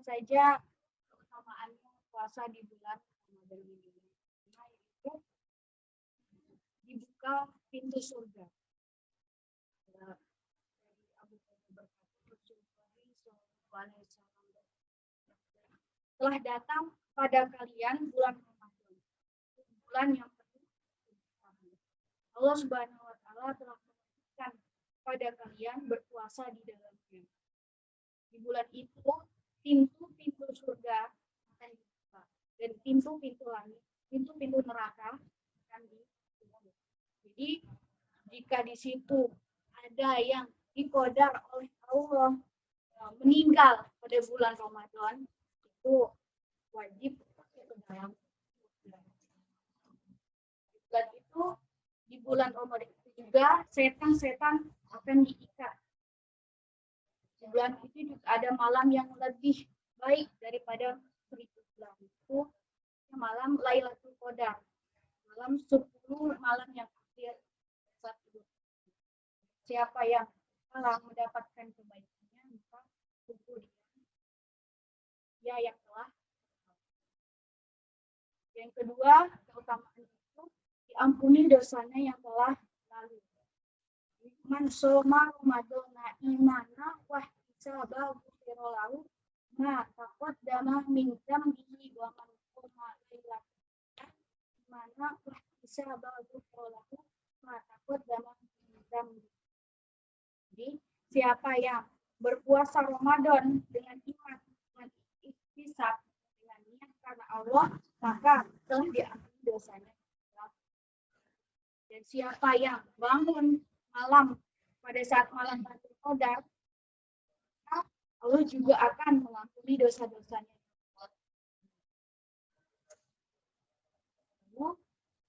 saja keutamaannya puasa di bulan Ramadan ini. Nah, yaitu dibuka pintu surga. Dari Abu Bakar telah datang pada kalian bulan Ramadan, bulan yang penuh keberkahan. Allah Subhanahu wa taala telah menentukan pada kalian berpuasa di dalamnya. Di bulan itu pintu-pintu surga akan dibuka dan pintu-pintu langit, pintu-pintu neraka akan ditutup. Jadi jika di situ ada yang diqadar oleh Allah meninggal pada bulan Ramadan, itu wajib ke dalam bulan itu. Di bulan Ramadan itu juga setan-setan akan diikat. Di bulan itu juga ada malam yang lebih baik daripada 1000 bulan, itu malam Lailatul Qadar, malam 10 malam yang akhir satu. Siapa yang telah mendapatkan kebaikannya, maka tunggu dia yang telah. Yang kedua, keutamaan itu diampuni dosanya yang telah lalu. Man soma Ramadana imana wa hisabahu lahu ma taqaddama min dzambihi wa man qama lailatan imana wa hisabahu lahu ma taqaddama min dzambihi. Jadi siapa yang berpuasa Ramadan dengan iman dan ihtisab dengan niat karena Allah, maka telah diampuni dosanya. Dan siapa yang bangun malam pada saat malam Lailatul Qadar, Allah juga akan mengampuni dosa-dosanya.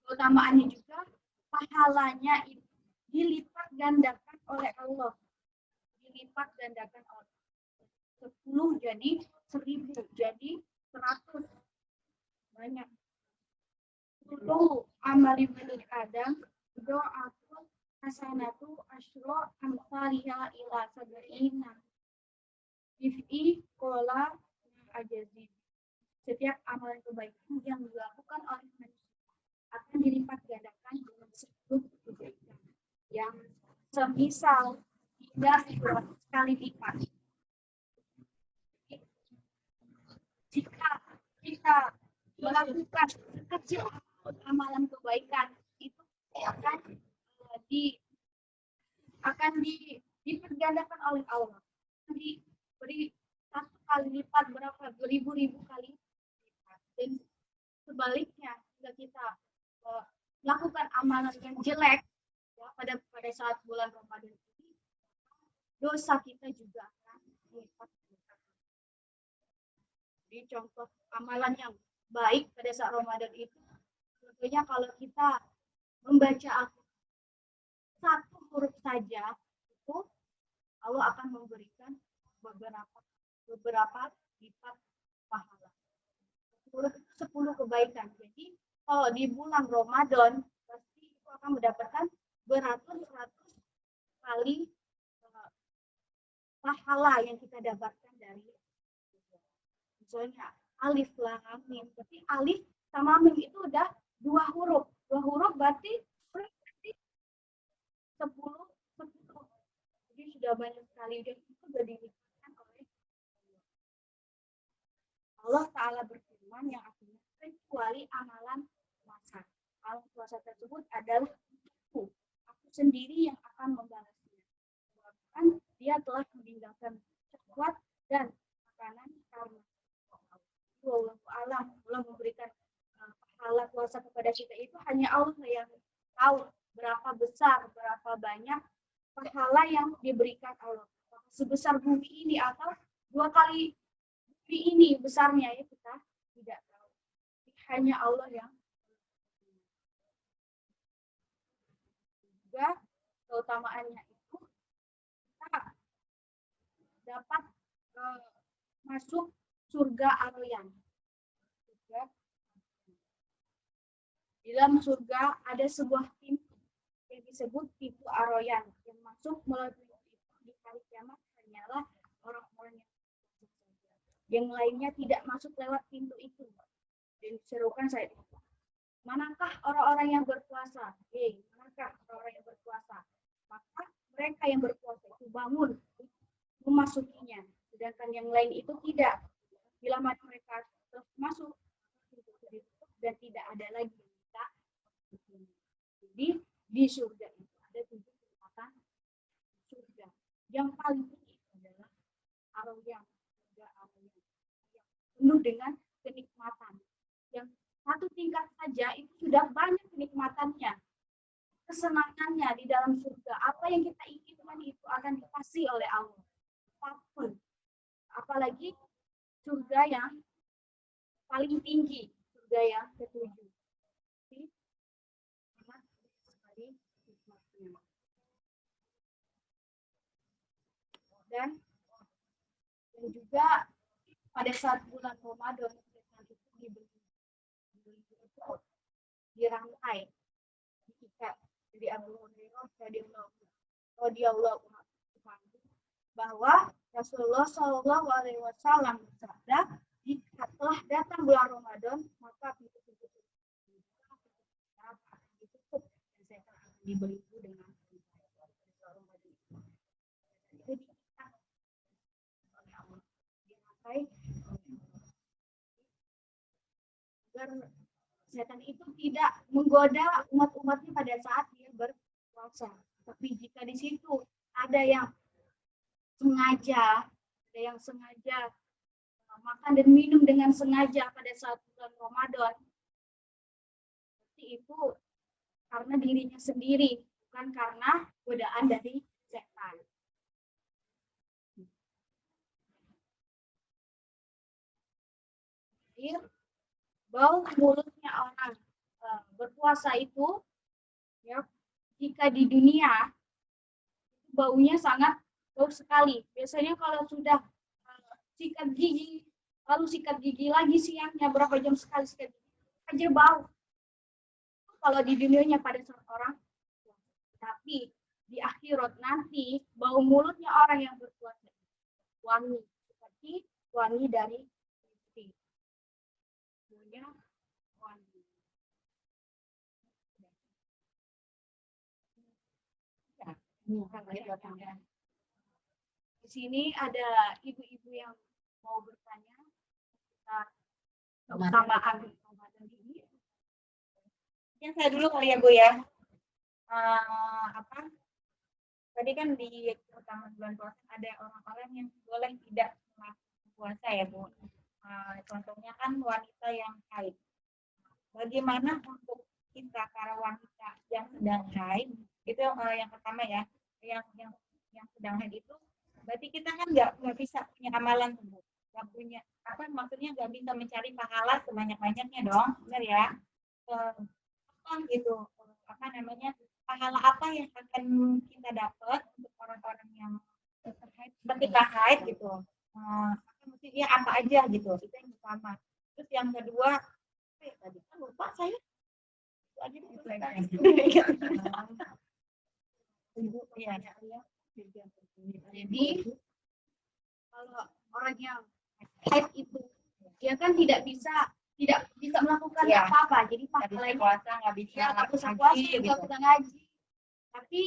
Keutamaannya juga pahalanya dilipat gandakan oleh Allah. Dilipat gandakan oleh 10 jadi 1000 jadi 100. Banyak. 10 amal ibni Adam do'atul hasanatu asyra amsalha ila sab'ina if'i kola ajazi. Setiap amalan kebaikan yang dilakukan oleh manusia akan dilipat gandakan dengan 10 kebaikan yang semisal hingga 100 kali lipat. Jika kita melakukan sekecil amalan kebaikan, itu akan dipergandakan oleh Allah. Diberi 1 kali lipat berapa? Beribu-ribu kali lipat. Dan sebaliknya, jika kita melakukan amalan yang jelek ya, pada saat bulan Ramadan ini, dosa kita juga akan dilipat. Jadi contoh amalan yang baik pada saat Ramadan itu, contohnya kalau kita membaca satu huruf saja, itu Allah akan memberikan beberapa lipat pahala. 10 kebaikan. Jadi kalau di bulan Ramadan pasti itu akan mendapatkan beratus-ratus kali pahala yang kita dapatkan dari, misalnya alif lam mim. Berarti alif sama mim itu udah 2 huruf. 2 huruf berarti 10. Jadi sudah banyak sekali, dan itu sudah dilipatkan oleh Allah Ta'ala berfirman yang artinya kecuali amalan puasa. Amalan puasa tersebut adalah aku sendiri yang akan membalasnya. Bahkan dia telah meninggalkan syahwat dan makanan karena Allah alam. Allah memberikan pahala puasa kepada kita itu hanya Allah yang tahu berapa besar, berapa banyak pahala yang diberikan Allah. Sebesar bumi ini atau 2 kali bumi ini besarnya, ya kita tidak tahu. Hanya Allah yang juga keutamaannya itu kita dapat masuk surga Ar-Rayyan. Di dalam surga ada sebuah pintu yang disebut pintu Ar-Rayyan, yang masuk melalui pintu itu di hari kiamat hanyalah orang-orang yang masuk surga. yang lainnya tidak masuk lewat pintu itu. Dan diserukan saat itu, manakah orang-orang yang berpuasa? Manakah orang-orang yang berpuasa? Maka mereka yang berpuasa itu bangun memasukinya, sedangkan yang lain itu tidak. Bila mana mereka terus masuk, pintu itu ditutup dan tidak ada lagi yang bisa. Jadi di surga itu ada 7 tingkatan surga. Yang paling tinggi adalah ar-rayyan, surga ar-rayyan, yang penuh dengan kenikmatan. Yang satu tingkat saja itu sudah banyak kenikmatannya, kesenangannya di dalam surga. Apa yang kita inginkan itu akan dikasih oleh Allah. Apapun. Apalagi surga yang paling tinggi, surga yang ketujuh. Dan juga pada saat bulan Ramadan itu dirangkai, diikat. Jadi Abu Hurairah radhiyallahu anhu bahwa Rasulullah Shallallahu Alaihi Wasallam bersabda, jika telah datang bulan Ramadan, maka pintu-pintu akan ditutup dan saya akan dibelenggu dengan agar setan itu tidak menggoda umat-umatnya pada saat dia berpuasa. Tapi jika di situ ada yang sengaja makan dan minum dengan sengaja pada saat bulan Ramadan, seperti itu karena dirinya sendiri, bukan karena godaan dari setan. Bau mulutnya orang berpuasa itu, ya, jika di dunia baunya sangat bau sekali. Biasanya kalau sudah sikat gigi, lalu sikat gigi lagi siangnya berapa jam sekali sikat gigi aja bau. Kalau di dunianya pada saat orang, tapi di akhirat nanti bau mulutnya orang yang berpuasa wangi seperti wangi dari istri. Baunya wangi. Di sini ada ibu-ibu yang mau bertanya keutamaan Ramadan ini. Yang saya dulu kali ya Bu ya. Tadi kan di pertama bulan puasa ada orang-orang yang boleh tidak melakukan puasa ya Bu. Contohnya kan wanita yang haid. Bagaimana untuk kita para wanita yang sedang haid? Itu yang pertama ya. Yang sedang haid itu berarti kita kan nggak bisa punya amalan tuh, nggak punya maksudnya nggak bisa mencari pahala sebanyak-banyaknya dong, benar ya? Gitu pahala apa yang akan kita dapat untuk orang-orang yang ketika haid gitu, maksudnya apa aja gitu, itu yang pertama. Terus yang kedua tadi kan lupa saya Ibu ya. Jadi kalau orang yang haid itu dia kan tidak bisa melakukan apa-apa, jadi pahalanya puasa nggak bisa puasa juga bisa ngaji. Tapi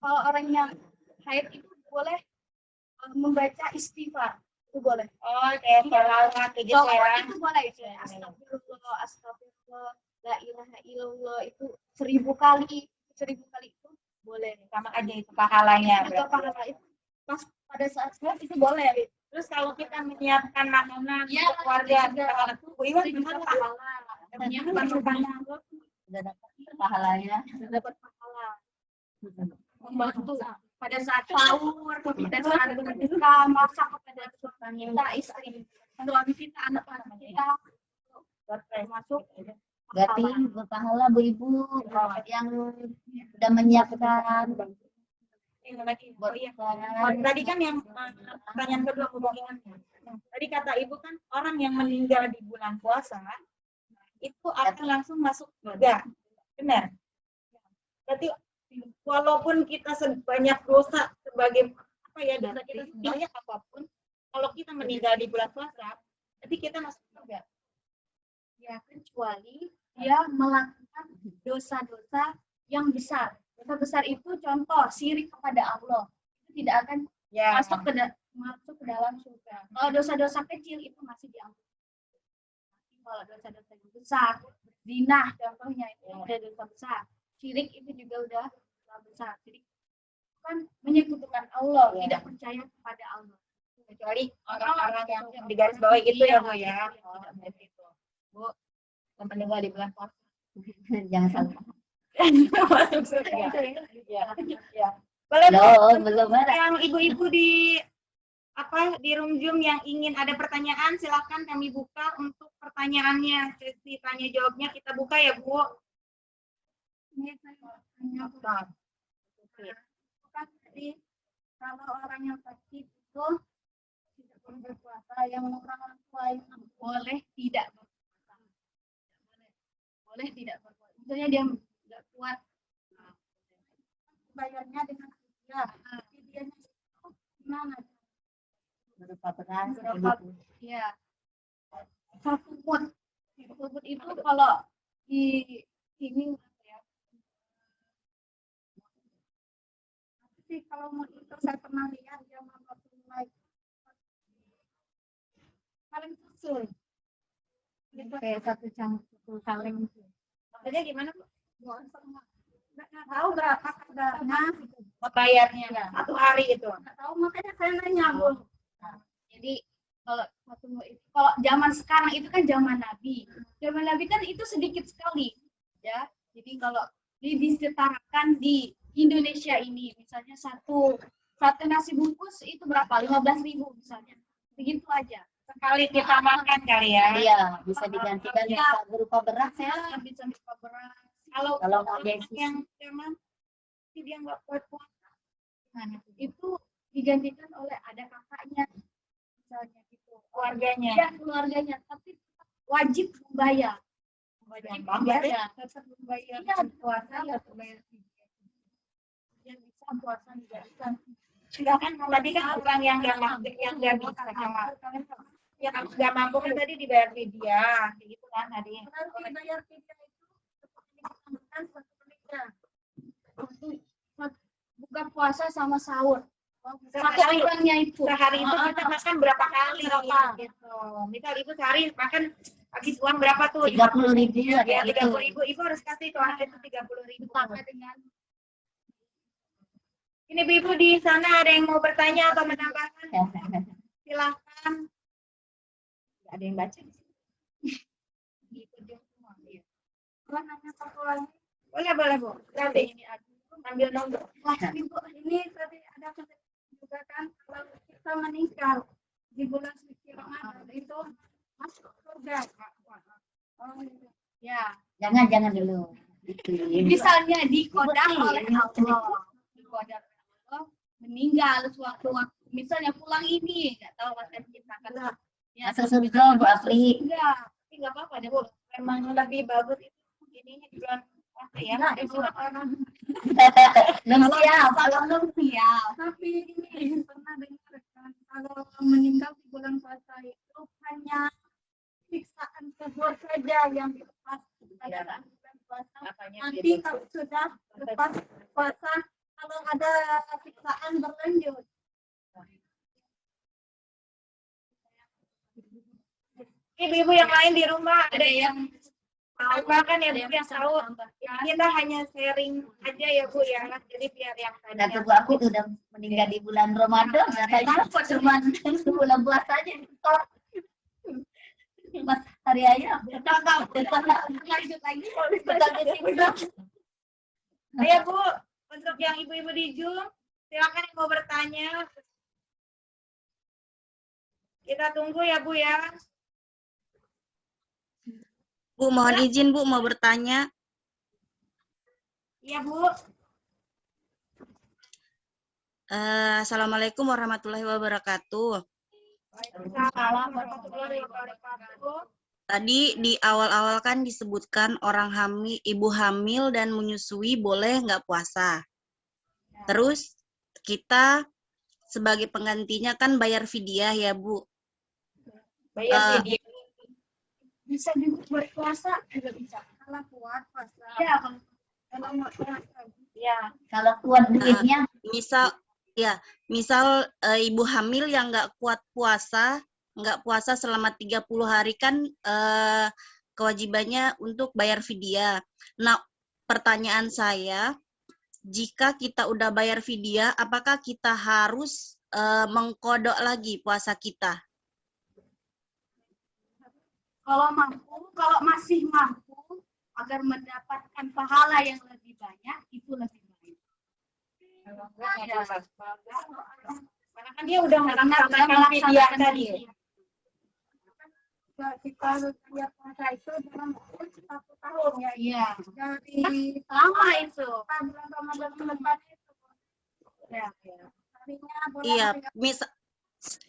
kalau orang yang haid itu boleh membaca istighfar, itu boleh. Oh, kayak salawat gitu ya. Itu boleh. Astagfirullah, la ilaha illallah itu 1000 kali itu boleh. Sama aja itu pahalanya. Itu pahala itu pas pada saat sholat itu boleh. Terus kalau kita menyiapkan makanan untuk keluarga, Bu Iwan gimana pahala? Menyiapkan makanan sudah dapat pahalanya. Sudah dapat pahala. Membantu pada saat sahur, pada saat berbuka, masak kepada suami kita, istri, suami kita, anak-anak kita, termasuk. Berarti berpahala Bu Ibu yang sudah menyiapkan. Tadi kan yang pertanyaan kedua tadi kata Ibu kan orang yang meninggal di bulan puasa itu akan langsung masuk surga, benar? Berarti walaupun kita sebanyak dosa sebagai dosa kita sebanyak apapun, kalau kita meninggal di bulan puasa, berarti kita masuk surga. Ya, kecuali dia melakukan dosa-dosa yang besar. Dosa besar itu contoh syirik kepada Allah. Itu tidak akan Ya. masuk ke dalam surga. Kalau dosa-dosa kecil itu masih diampuni. Kalau dosa-dosa yang besar, zina contohnya itu udah dosa besar. Syirik itu juga udah dosa besar. Syirik kan menyekutukan Allah, Ya. tidak percaya kepada Allah. Kecuali orang-orang yang di garis bawah itu ya Bu ya. Oh, berarti itu. Bu, yang meninggal di bulan puasa. Jangan salah. Masuk surga. Ya. Ya. Boleh Bu, Loh, belum ada. yang ibu-ibu di di room Zoom yang ingin ada pertanyaan, silakan kami buka untuk pertanyaannya. Sesi tanya jawabnya kita buka ya Bu. Ini saya tanya kan tadi kalau orang yang sakit itu tidak boleh berpuasa, yang orang tua yang boleh tidak berpuasa, boleh tidak berpuasa. Misalnya dia nggak kuat, bayarnya dengan fidyah. Fidyahnya itu gimana? Berupa beras. Ya, satu mut. Satu mut itu kalau di sini ya. Sih kalau mut itu saya pernah lihat zaman Rasulullah paling susul. Kayak satu kaleng. Maksudnya gimana Bu? Nggak tahu berapa kadarnya. Bayarnya Ya. satu hari itu. Nggak tahu, makanya saya nanya Bu. Jadi kalau satu mut itu, kalau zaman sekarang itu kan zaman Nabi. Zaman Nabi kan itu sedikit sekali, ya. Jadi kalau disetarakan di Indonesia ini, misalnya satu nasi bungkus itu berapa? 15.000 misalnya. Begitu aja. Sekali kita makan kali ya. Iya, bisa digantikan Ya. bisa berupa beras ya. Bisa berupa beras. Kalau mau dietisi. yang memang dia nggak kuat puasa, Itu digantikan oleh ada kakaknya, misalnya gitu. keluarganya. Ya, keluarganya, tapi wajib membayar. Tetap membayar Iya, puasa, ya. tetap bayar. Yang bisa puasa juga bisa. Silakan tadi kan orang yang nggak mampu, yang nggak bisa yang nggak mampu kan tadi dibayar fidyah, kayak gitu kan tadi. Nanti bayar fidyah itu seperti dikatakan satu menitnya. Buka puasa sama sahur. Satu orangnya itu. Sehari itu kita makan berapa kali gitu. Misal ibu sehari makan habis uang berapa tuh? 30.000 Ya, ya gitu. 30.000 ibu harus kasih tuh itu 30.000. Ditambah dengan Ini ibu di sana ada yang mau bertanya atau menambahkan? Silakan. Nggak ada yang baca di sini. Gitu dia semua. Ya. nanya satu lagi. Boleh Bu. Nanti Ini ambil nomor. Ibu, ini tadi ada juga kan kalau kita meninggal di bulan suci Ramadan itu masuk surga. Oh, ya. Jangan dulu. Misalnya dikodam oleh Allah, dikodam oleh Allah, meninggal sewaktu-waktu, misalnya pulang ini, nggak tahu akan diciptakan. Ya, Masuk surga Bu Afri. enggak, Tapi nggak apa-apa deh Bu. Memang lebih bagus itu ininya di bulan puasa ya. enggak, itu orang. Belum siap. Kalau belum siap. Tapi ini pernah dengar kan, kalau meninggal di bulan puasa itu hanya siksaan kubur saja yang dilepas pada saat bulan puasa. Nanti kalau sudah lepas puasa, kalau ada siksaan berlanjut. Ibu-ibu yang lain di rumah ada yang tambahkan ya Bu yang tahu. Kita hanya sharing aja ya Bu ya. Jadi biar yang Kata Bu aku udah meninggal di bulan Ramadan, katanya cuma bulan puasa aja. Mas hari ayam. Lanjut lagi. Ayo Bu, untuk yang ibu-ibu di Zoom, silakan yang mau bertanya. Kita tunggu ya Bu ya. Bu, mohon izin Bu mau bertanya. Iya Bu. Assalamualaikum warahmatullahi wabarakatuh. Waalaikumsalam warahmatullahi wabarakatuh. Tadi di awal-awal kan disebutkan ibu hamil dan menyusui boleh nggak puasa. Terus kita sebagai penggantinya kan bayar fidyah ya, Bu. Bayar Eh, fidyah. Bisa juga berpuasa juga bisa. Kalau kuat puasa. Ya, kalau mau puasa. Ya, Kalau kuat duitnya, misal ibu hamil yang nggak kuat puasa, nggak puasa selama 30 hari kan kewajibannya untuk bayar fidyah. Nah, pertanyaan saya, jika kita udah bayar fidyah, apakah kita harus mengkodok lagi puasa kita? Kalau mampu, kalau masih mampu agar mendapatkan pahala yang lebih banyak, itu lebih baik. karena kan dia udah melaksanakan fidyah tadi. Kita setiap puasa itu dalam 1 tahun ya. Iya. Dari lama itu. Bulan Ramadan lebat itu. Ya. Iya,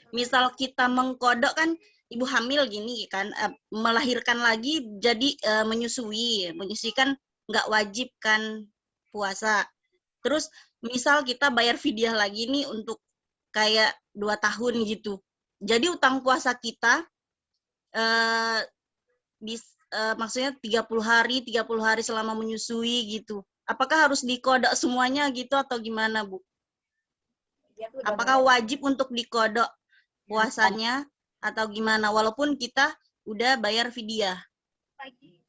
misal kita mengkodok kan ibu hamil gini kan, melahirkan lagi jadi menyusui kan nggak wajib kan puasa. Terus misal kita bayar fidyah lagi nih untuk kayak 2 tahun gitu. Jadi utang puasa kita maksudnya 30 hari selama menyusui gitu. Apakah harus dikodok semuanya gitu atau gimana, Bu? Apakah wajib untuk dikodok puasanya atau gimana walaupun kita udah bayar fidyah? Tapi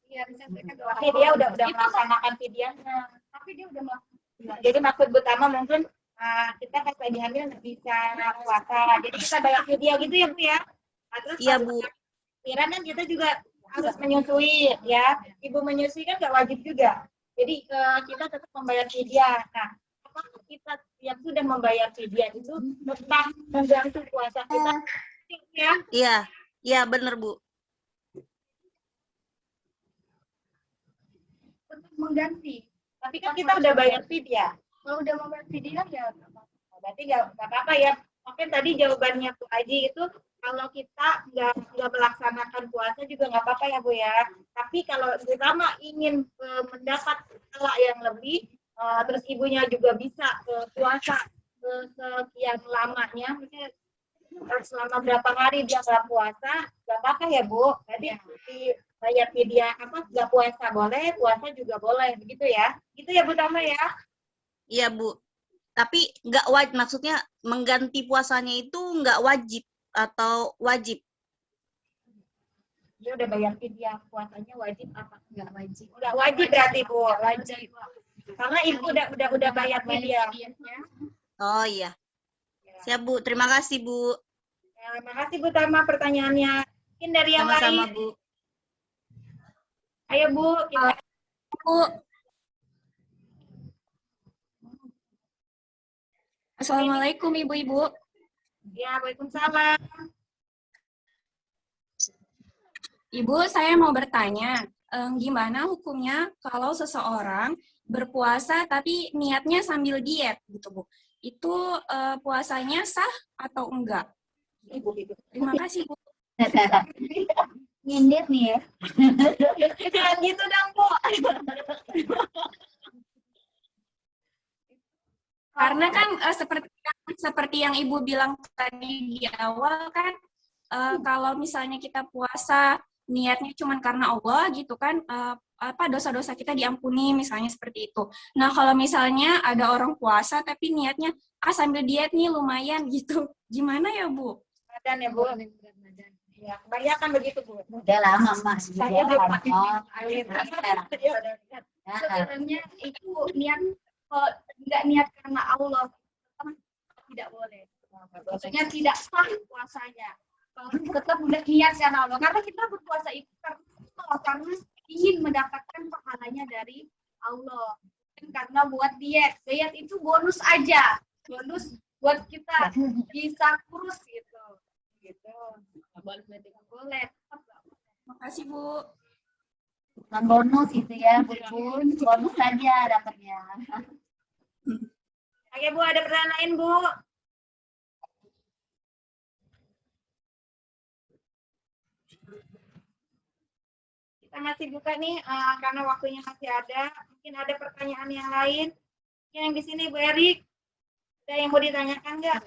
dia udah melaksanakan fidyahnya. Tapi dia udah melakukan. Jadi maksud utama mungkin kita pas lagi hamil nggak bisa puasa, jadi kita bayar fidyah gitu ya, Bu ya. Nah, terus Iya, Bu. pikiran kan kita juga harus menyusui ya. Ibu menyusui kan nggak wajib juga. Jadi kita tetap membayar fidyah. Nah, apakah kita yang sudah membayar fidyah itu tetap mengganggu puasa kita? Ya. Iya bener, Bu. Untuk mengganti. Tapi kan kita udah bayar fidyah. Kalau udah membayar fidyah ya nggak apa-apa. Berarti nggak apa-apa ya. Oke, tadi jawabannya Bu Aji itu kalau kita nggak melaksanakan puasa juga nggak apa-apa ya, Bu ya. Tapi kalau terutama ingin mendapat pahala yang lebih, terus ibunya juga bisa puasa sekian lamanya, misalnya selama berapa hari dia nggak puasa, nggak apa-apa ya, Bu. Jadi bayar fidyah nggak puasa boleh, puasa juga boleh, begitu ya? Gitu ya, Bu Tama ya? Iya, Bu. Tapi nggak wajib, maksudnya mengganti puasanya itu nggak wajib atau wajib? Dia udah bayar fidyah, puasanya wajib apa? Nggak wajib. Nggak wajib berarti, Bu. Wajib. Karena ibu udah bayar fidyah. Oh iya. Siap, Bu. Terima kasih, Bu. Ya, terima kasih, Bu Tama, pertanyaannya. Mungkin dari yang Sama-sama, lain. Bu. Ayo, Bu. Bu. Assalamualaikum Ibu-Ibu. Ya, waalaikumsalam. Ibu, saya mau bertanya, gimana hukumnya kalau seseorang berpuasa tapi niatnya sambil diet gitu, Bu? Itu puasanya sah atau enggak? Terima kasih, Bu. nyindir nih ya. Jangan gitu dong, Bu. Karena kan seperti yang Ibu bilang tadi di awal kan, kalau misalnya kita puasa niatnya cuma karena Allah gitu kan, dosa-dosa kita diampuni misalnya seperti itu. Nah kalau misalnya ada orang puasa tapi niatnya sambil diet nih lumayan gitu, gimana ya Bu? Badan ya, Bu. Ya, kebanyakan begitu, Bu. Udah lama Mas. Saya belum pakai air. Sebenarnya itu niat, nggak niat karena Allah tidak boleh. Maksudnya tidak sah puasanya. Kalau tetap udah niat karena Allah, karena kita berpuasa itu karena ingin mendapatkan pahalanya dari Allah. Karena buat diet itu bonus aja, bonus buat kita bisa kurus gitu. Boleh. Terima kasih Bu. Bukan bonus itu ya, Bun. Bonus saja dapatnya. Oke, Bu, ada pertanyaan lain, Bu? Kita masih buka nih, karena waktunya masih ada. Mungkin ada pertanyaan yang lain. Yang di sini, Bu Erik, ada yang mau ditanyakan nggak?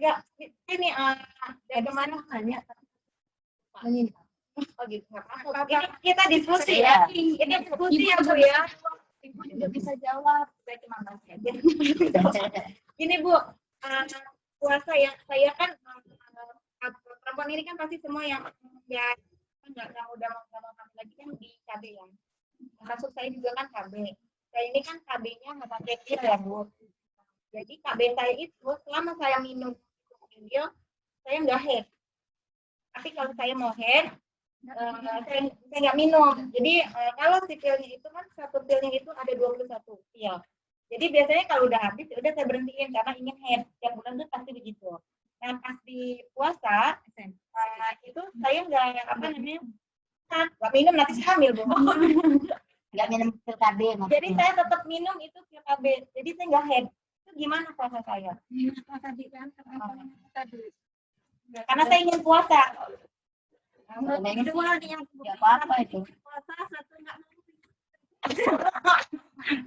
Ya, ini dari mana nanya? Oh gitu, nggak apa-apa. Ini kita diskusi ya. Ini diskusi ya Bu ya. Ibu juga bisa jawab. Saya cuma bahas aja. Ini Bu, puasa ya, saya kan perempuan ini kan pasti semua yang ya yang udah mau hamil lagi kan di KB ya. Maksud saya juga kan KB. Saya ini kan KB-nya nggak pakai pil ya Bu. Jadi KB saya itu selama saya minum pil, saya nggak head. Tapi kalau saya mau head, saya nggak minum. Jadi kalau si pilnya itu kan satu pilnya itu ada 21 pil. Jadi biasanya kalau udah habis, ya udah saya berhentiin karena ingin head. Tiap bulan tuh pasti begitu. Nah pas di puasa itu saya nggak apa namanya nggak minum nanti saya hamil Bu. Nggak minum pil KB maksudnya. Jadi saya tetap minum itu pil KB. Jadi saya nggak head. Itu gimana puasa saya? Karena saya ingin puasa. Dua nih yang nggak apa-apa itu. Puasa satu nggak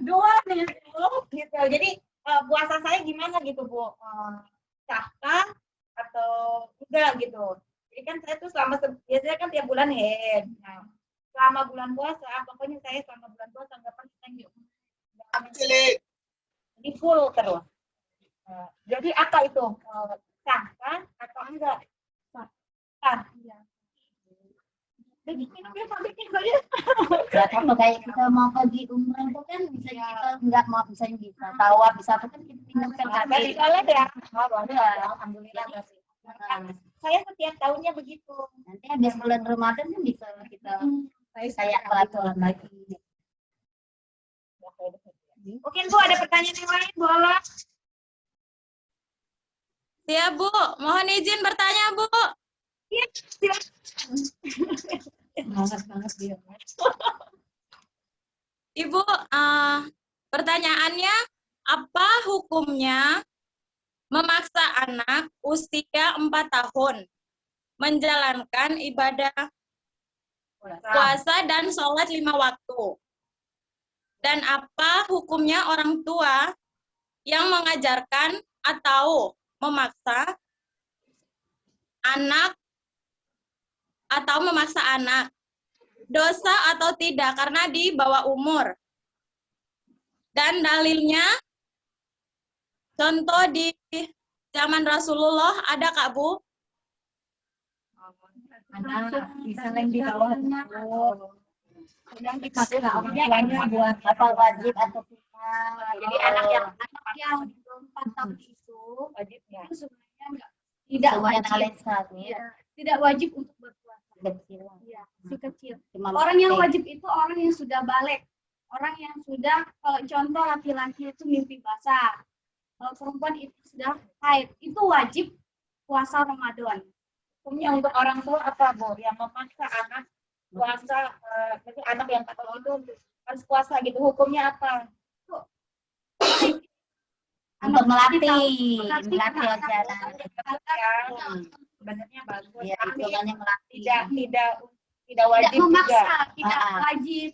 dua nih gitu. Jadi puasa saya gimana gitu Bu? Sahkah atau enggak gitu? Jadi kan saya tuh selama biasanya kan tiap bulan head. Nah, selama bulan puasa, pokoknya saya selama bulan puasa nggak pernah yuk. Jadi full terus. Jadi apa itu? Sahkah atau enggak? Sah. Iya. Jadi minumnya sampai tinggalnya. Ya kalau kayak kita mau pergi umrah itu kan bisa kita nggak mau bisa tawaf bisa apa kan kita minum pil KB. Dari kalian ya? Oh, boleh. Alhamdulillah berarti. Saya setiap tahunnya begitu. Nanti habis bulan Ramadan kan bisa kita kayak peraturan lagi. Mungkin Bu ada pertanyaan yang lain, boleh? Ya Bu, mohon izin bertanya Bu. Iya, silakan. Banget dia. Ibu, pertanyaannya apa hukumnya memaksa anak usia 4 tahun menjalankan ibadah puasa dan sholat 5 waktu? Dan apa hukumnya orang tua yang mengajarkan atau memaksa anak dosa atau tidak karena di bawah umur? Dan dalilnya contoh di zaman Rasulullah ada Kak Bu? Anak bisa yang di bawah yang dipakai orangnya buat apa wajib atau tidak. Jadi anak yang 4 tahun itu wajibnya. itu sebenarnya tidak wajib. Tidak wajib untuk berpuasa. Kecil. Iya, si kecil. Cuma Orang yang wajib itu orang yang sudah balik. Orang yang sudah, kalau contoh laki-laki itu mimpi basah. Kalau perempuan itu sudah haid. Itu wajib puasa Ramadan. Hukumnya untuk orang tua apa Bu? Yang memaksa anak puasa, anak yang 4 tahun itu harus puasa gitu. Hukumnya apa? untuk melatih ajaran. Sebenarnya bagus. Ya, Tapi hitungannya melatih. tidak wajib Tidak memaksa, juga. tidak wajib.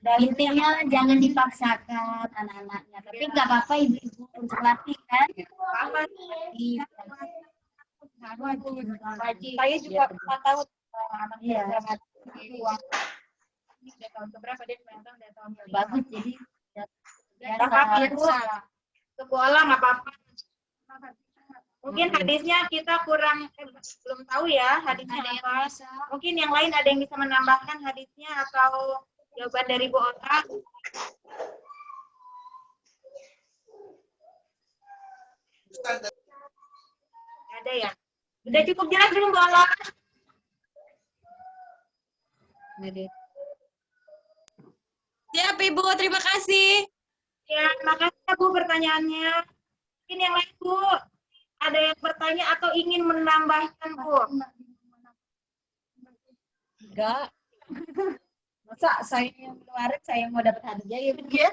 Dan Intinya jangan dipaksakan anak-anaknya, tapi nggak apa-apa ibu-ibu untuk latih kan. Iya. wajib. Saya juga 4 tahun anaknya Iya. udah ini udah tahun keberapa dia memang udah tahun kelima. Bagus jadi Nggak apa-apa Bu. Sekolah nggak apa-apa. Mungkin hadisnya kita kurang belum tahu ya hadisnya apa. Mungkin yang lain ada yang bisa menambahkan hadisnya atau jawaban dari Bu Ota. Ada ya? Udah cukup jelas belum Bu Ola? Siap Ibu, terima kasih. Ya, makasih Bu pertanyaannya. Mungkin yang lain Bu, ada yang bertanya atau ingin menambahkan Bu? enggak. Masa saya yang keluarin saya mau dapat hadiah ya Bu? Ya.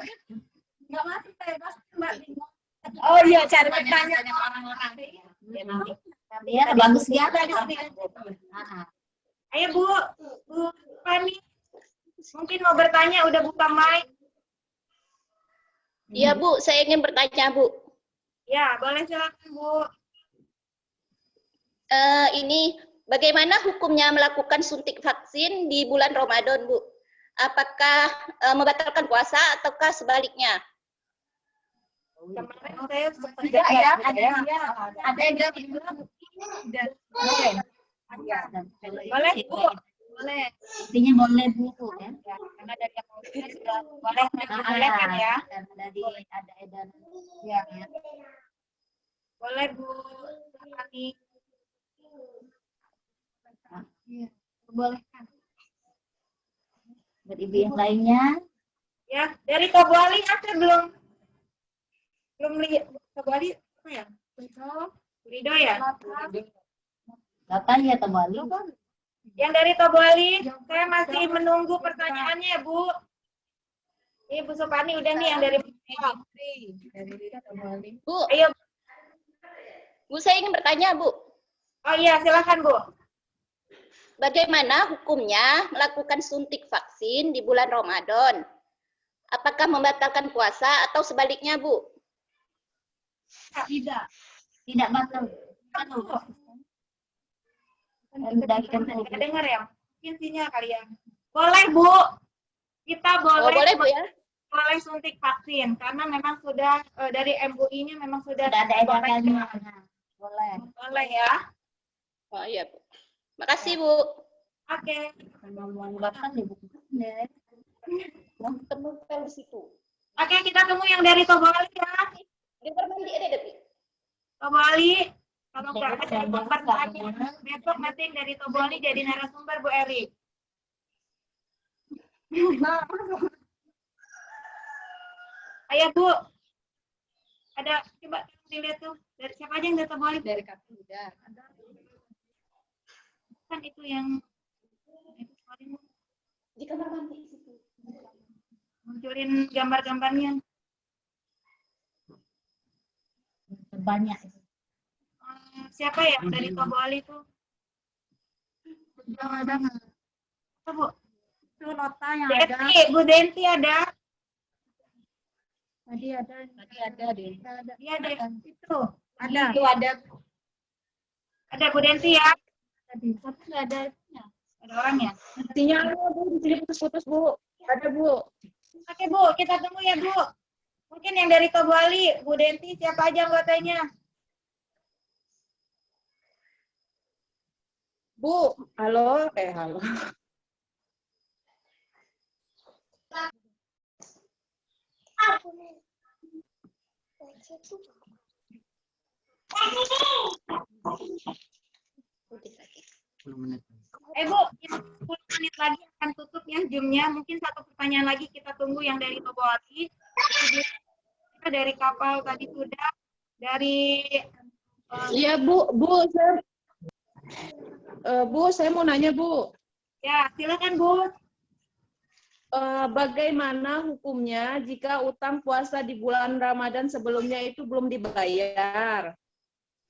Enggak masih saya pasti Mbak bingung. Oh iya, cari bertanya orang-orang. Ya, nanti. Ya, bagus ya. Ayo Bu Fani, mungkin mau bertanya udah buka mic. Iya Bu, saya ingin bertanya Bu. Ya, boleh silakan Bu. Ini bagaimana hukumnya melakukan suntik vaksin di bulan Ramadan Bu? Apakah membatalkan puasa ataukah sebaliknya? Kemarin saya sempat Ada ya, ada ya. ada yang bilang boleh. Boleh Bu. Boleh. Intinya boleh Bu ya. Ya, karena dari yang mau sudah boleh dibolehkan ya. Karena dari ada edaran. Ya. Boleh Bu. Silakan nih. Bolehkan. Buat ibu yang lainnya, Ya, dari Tobo Ali ada belum lihat Tobo Ali apa ya? Ridho ya? kapan ya kembali? Yang dari Tobo Ali, saya masih menunggu pertanyaannya ya Bu. Ini Bu Supani udah nih yang dari Bu, Ayo. Bu saya ingin bertanya Bu. Oh iya, silakan Bu. Bagaimana hukumnya melakukan suntik vaksin di bulan Ramadan? Apakah membatalkan puasa atau sebaliknya Bu? Tidak batal. Nggak dengar ya? Mungkin sinyal kali ya. Boleh Bu. Kita Oh, boleh boleh Bu ya? boleh suntik vaksin karena memang sudah dari MUI-nya memang sudah Sudah ada edarannya. Boleh. boleh ya. Oh iya Bu. Makasih Bu. Oke. Mau batal ibu. Tempel di situ. Oke, kita tunggu yang dari Tobo Ali ya. Di kamar mandi ada tapi. Tobo Ali. Kalau nggak ada yang bertanya, besok nanti yang dari Tobo Ali jadi narasumber Bu Eri. Ayo Bu. Ada coba dilihat tuh dari siapa aja yang dari Tobo Ali? Dari kami udah. Kan itu yang Di kamar mandi situ. munculin gambar-gambarnya. Banyak. Siapa ya dari Tobo Ali tuh? Ada. Apa, Bu? Itu nota yang Denti, Bu Denti ada. Tadi ada deh. Dia ada itu. Ada. Itu ada. Ada Bu Denti ya. Tadi. Tapi nggak ada. Ada orangnya. Sinyalnya Bu, di sini putus-putus Bu. Ada Bu. Oke Bu, kita tunggu ya Bu. Mungkin yang dari Tobo Ali, Bu Denti, siapa aja anggotanya? Bu, halo. Halo. Bu, kita 10 menit lagi akan tutup ya Zoom-nya. Mungkin satu pertanyaan lagi kita tunggu yang dari Tobo Ali. Kita dari kapal tadi sudah. Dari Iya Bu, saya mau nanya Bu. ya, silakan Bu. Bagaimana hukumnya jika utang puasa di bulan Ramadan sebelumnya itu belum dibayar?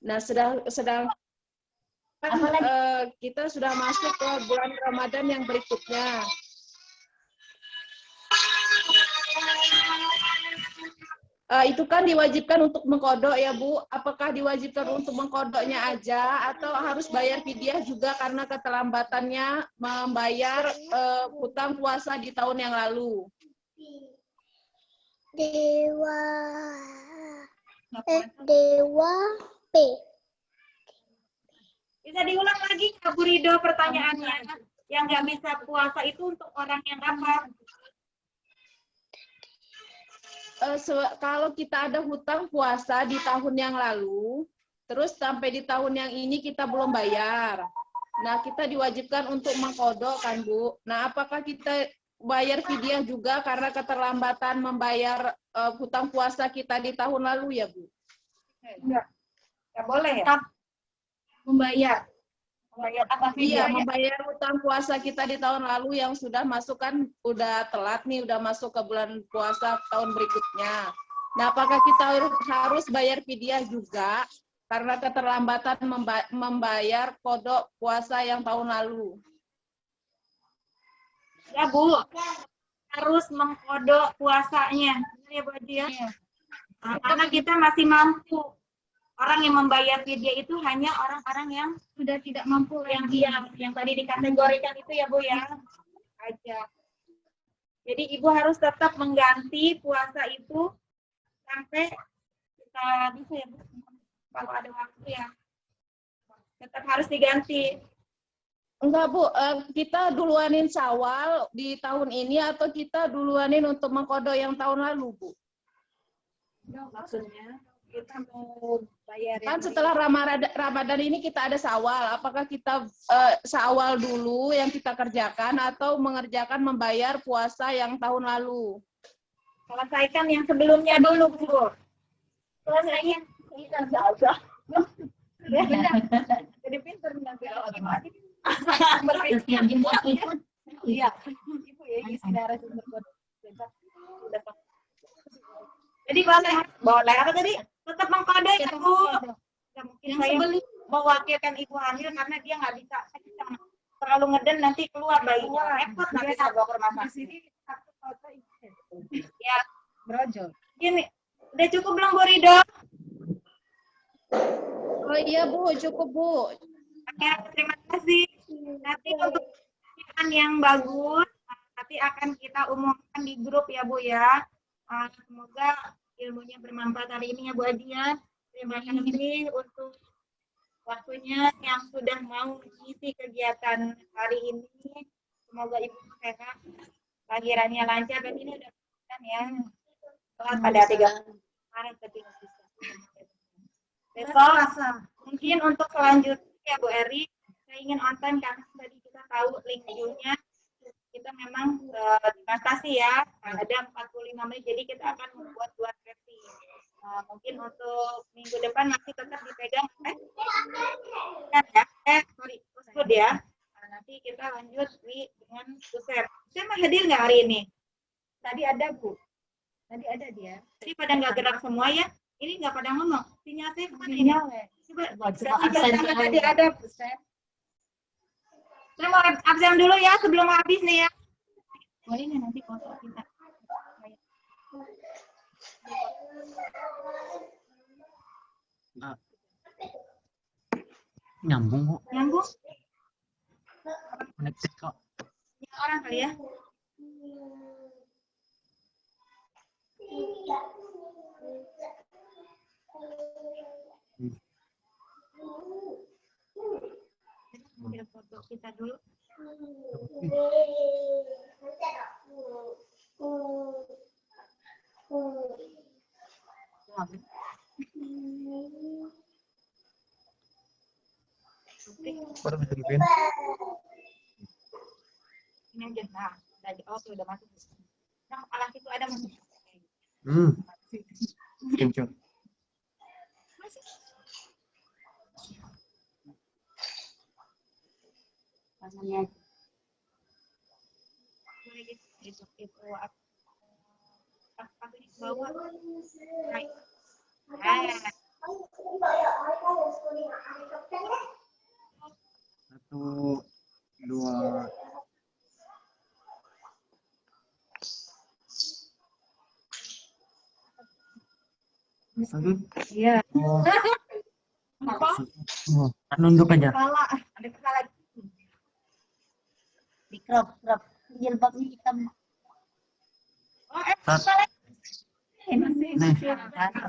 Nah, sedang kita sudah masuk ke bulan Ramadan yang berikutnya. Itu kan diwajibkan untuk mengkodok ya Bu. Apakah diwajibkan untuk mengkodoknya aja atau harus bayar fidyah juga karena keterlambatannya membayar hutang puasa di tahun yang lalu? Dewa P. Bisa diulang lagi Kak Bu Ridho pertanyaannya. Yang nggak bisa puasa itu untuk orang yang apa? Kalau kita ada hutang puasa di tahun yang lalu, terus sampai di tahun yang ini kita belum bayar. Nah, kita diwajibkan untuk mengkodok kan, Bu. Nah, apakah kita bayar fidyah juga karena keterlambatan membayar hutang puasa kita di tahun lalu ya, Bu? Enggak. Enggak boleh ya? Membayar. Membayar apa Iya, fidyah? membayar hutang puasa kita di tahun lalu yang sudah masuk kan udah telat nih, udah masuk ke bulan puasa tahun berikutnya. Nah, apakah kita harus bayar fidyah juga karena keterlambatan membayar kodok puasa yang tahun lalu? Ya Bu, harus mengkodok puasanya. Benar ya Bu Haji ya? Iya. Karena kita masih mampu. Orang yang membayar fidyah itu hanya orang-orang yang Sudah tidak mampu yang lagi. yang tadi dikategorikan itu ya Bu ya. Aja. Jadi Ibu harus tetap mengganti puasa itu sampai kita bisa ya Bu. Kalau ada waktu ya. Tetap harus diganti. Enggak Bu, kita duluanin Syawal di tahun ini atau kita duluanin untuk mengkodok yang tahun lalu Bu? Maksudnya kita mau bayar Kan yang setelah Ramadan ini kita ada Syawal, apakah kita Syawal dulu yang kita kerjakan atau mengerjakan membayar puasa yang tahun lalu? Selesaikan yang sebelumnya dulu Bu. Selesaikan. Jadi pinter nanti. Setiap Jumat ikut. Iya, Ibu ya isi narasumber podcast. Jadi boleh apa tadi? Tetap mengkodok ya Bu. Ya, mungkin saya mewakilkan ibu hamil karena dia nggak bisa terlalu ngeden nanti keluar bayinya. Repot nanti saya bawa ke rumah Di sakit. sini satu foto Ya, brojol. gini. Udah cukup belum Bu Ridho? Oh iya Bu, cukup Bu. Oke, terima kasih. Nanti untuk pertanyaan yang bagus, nanti akan kita umumkan di grup ya Bu ya. Semoga ilmunya bermanfaat hari ini ya Bu Adian. Terima kasih untuk waktunya yang sudah mau mengisi kegiatan hari ini. Semoga Ibu sehat, lahirannya lancar dan ini udah kan ya. Telat pada 3 Maret tapi nggak bisa. Besok mungkin untuk selanjutnya ya Bu Eri, saya ingin on time karena tadi kita tahu link Zoom-nya kita memang dibatasi ya, ada 45 menit, jadi kita akan membuat 2 sesi. Mungkin untuk minggu depan masih tetap dipegang Usbud ya. Nanti kita lanjut dengan User. Saya mau hadir nggak hari ini? Tadi ada Bu. Tadi ada dia. Tadi pada nggak gerak semua ya? Ini nggak pada ngomong. Sinyal saya kemana ini? Coba Tadi ada Bu. saya mau absen dulu ya sebelum habis nih ya. Boleh nggak nanti foto kita? Nyambung kok, Nyambung? connected kok. Yang orang kali ya? Ambil foto kita dulu. Baru bisa dipin. Ini aja. Nah, udah masuk. Nah, kepala situ ada masuk. Screenshot. Rasanya Itu apa di bawah. Right. Satu, dua. Satu. Iya. Oh. Nunduk aja. Kepala, ada kepala. di crop jilbabnya hitam. Kepala. Nih.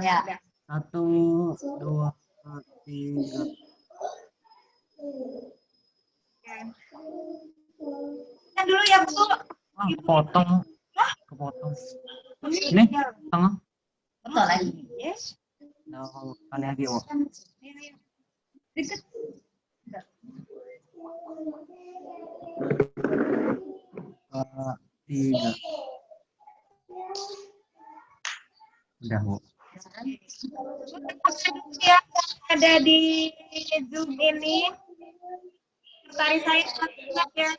Ya. Satu, dua, tiga. Kan dulu ya Bu. Kepotong. Kepotong. Nih, tengah. Betul lagi. Yes. Nah, kali lagi, oh. Deket. Tiga. Udah, Bu. Ya, ada di Zoom ini. Tertarik saya ya.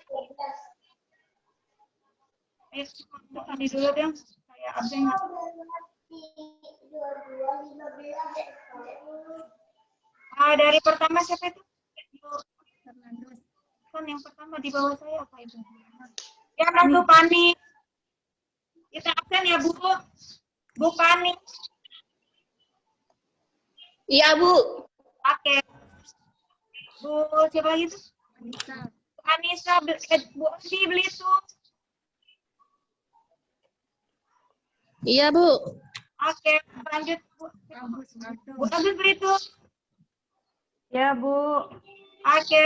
Ayo, tadi dulu dong. Saya absen. Dari pertama siapa itu? Kan yang pertama di bawah saya apa itu? Ya, Ratu Pani. Kita absen ya, Bu. Bu Pani. Iya, Bu. Oke. Bu, siapa lagi tuh? Bu Anissa, Bu Odi Belitung. Iya, Bu. Oke, lanjut Bu. Bu Agus Belitung. Ya, Bu. Oke,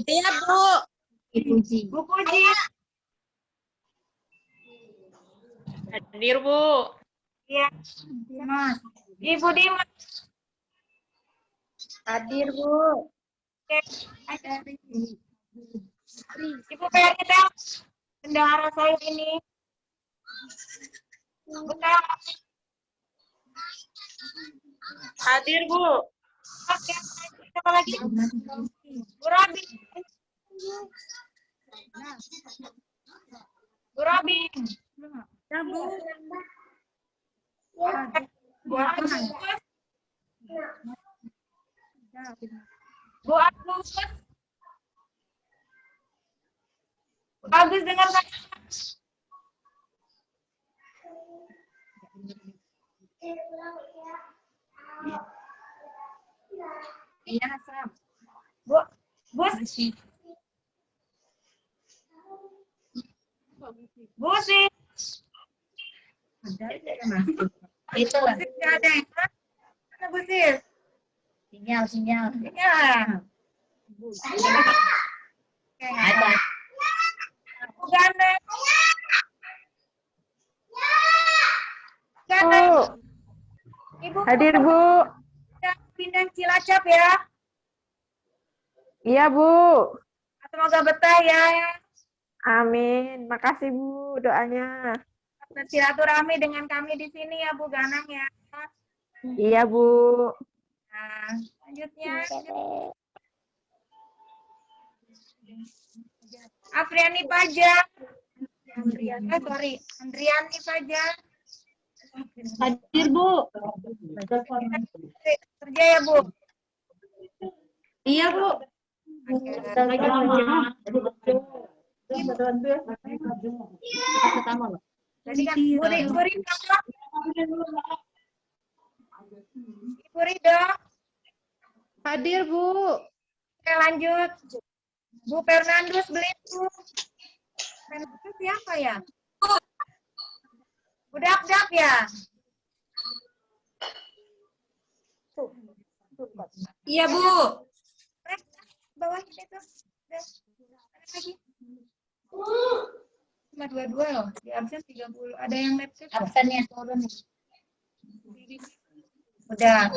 Iya, Bu. Bu Puji. Hadir, Bu. Iya. Ibu Dimas. Hadir, Bu. Oke. Ibu Perita. Bendahara saya ini. Bu Tara. Hadir, Bu. Oke, siapa lagi? Bu Rabi. Bu Rabi. Bu Agus. Bu Agus. Bu Agus dengan saya. Iya, Sam. Bu Sih. Itu lah. Nggak ada yang mana Bu Sih? Sinyal. Ya. Ada. Bu Gana. Gana. Ibu Hadir, Bu. pindah Cilacap ya. Iya, Bu. Semoga betah ya. Amin. Makasih, Bu, doanya. Bersilaturahmi dengan kami di sini ya Bu Ganang ya. Iya, Bu. Nah, selanjutnya Afriani Fajar. Andriani Fajar. Hadir, Bu. Kerja ya Bu. Iya, Bu. Jadi kan Ibu Ridho. Hadir, Bu. Oke, lanjut. Bu Fernandus Belitung. Fernandus siapa ya? Bu Dak ya? Iya, Bu. Bawah itu. Lagi. Cuma 22 loh. Di absen 30. Ada yang laptop? Absennya turun. Udah.